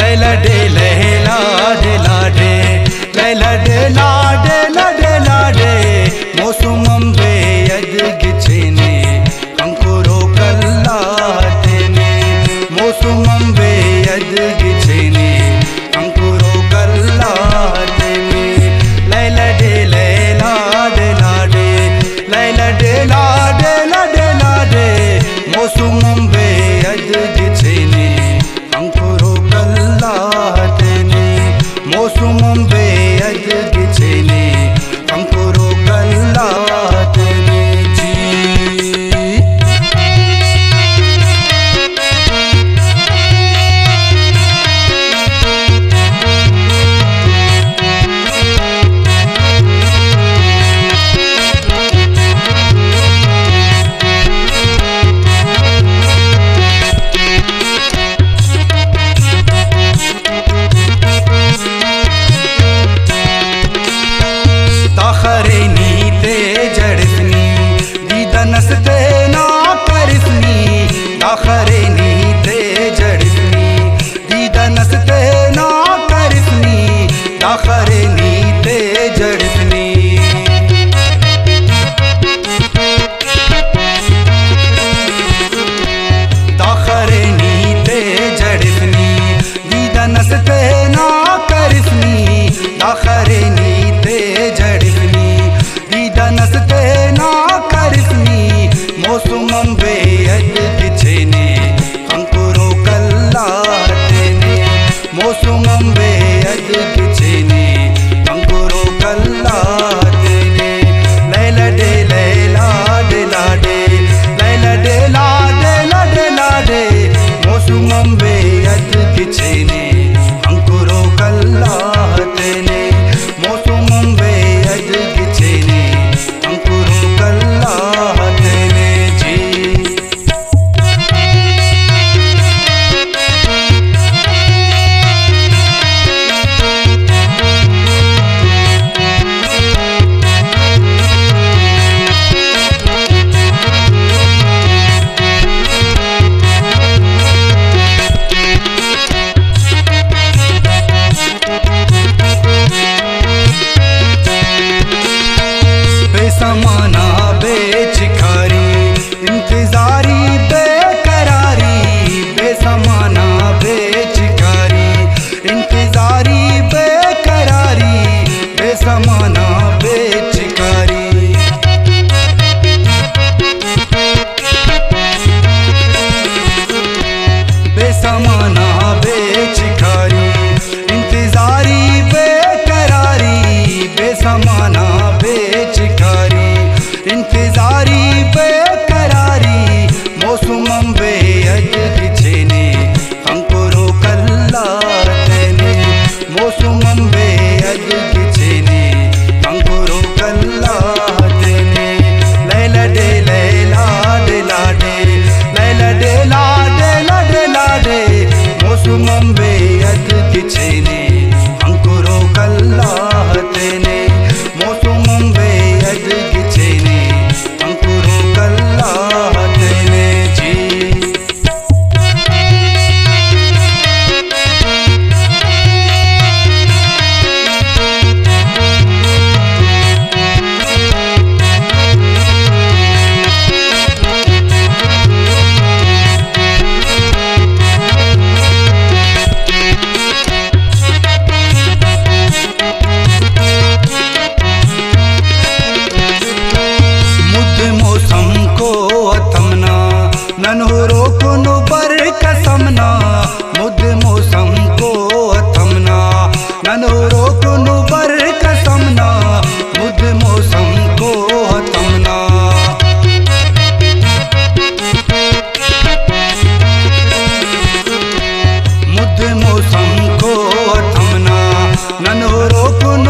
Laila day Laila day लाडे Laila day लाडे लाडे लाडे मौसुमं बे यदगिछेने अंकुरो कल्लाटेने मौसुमं बे यदगिछेने अंकुरो कल्लाटेने Laila day Laila day लाडे Laila day लाडे लाडे लाडे मौसुमं बे यदगिछेने अंकुरो कल्लाटेने मौसुमं बे यदगिछेने अंकुरो कल्लाटेने जी। ताखरेनी ते जड़सनी दीदा नसते ना करसनी ताखरेनी ते जड़सनी दीदा नसते ना करसनी ताखरेनी ते जड़सनी ताखरेनी ते जड़सनी दीदा नसते ना करसनी ताखरेनी ते जड़सनी दीदा नसते ना करसनी मौसुमं बे यदगिछेने अंकुरो कल्लाटेने मौसुमं बे यदगिछेने अंकुरो कल्लाटेने लैला डे लैला डे लाडे लैला डे लाडे लाडे लाडे मौसुमं बे यदगिछेने अंकुरो कल्लाटेने मौसुमं बे यदगिछेने अंकुरो कल्लाटेने जी। बेसमाना बेचिखारी इंतजारी बेकरारी बेसमाना बेचिखारी इंतजारी बेकरारी बेसमाना बेचिखारी बेसमाना बेचिखारी इंतजारी बेकरारी बेसमाना बेचिखारी इंतजारी बेकरारी मौसुमं बे यदगिछेने अंकुरो कल्लाटेने मौसुमं बे यदगिछेने अंकुरो कल्लाटेने लैला डे लैला डे लाडे लैला डे लाडे लाडे लाडे मौसुमं बे यदगिछेने अंकुरो कल्लाटेने मौसुमं बे यदगिछेने अंकुरो कल्लाटेने जी। नन्हो रोकनो बर कसमना मुद मौसम को अथमना नन्हो रोकनो बर कसमना मुद मौसम को अथमना मुद मौसम को अथमना नन्हो रोकनो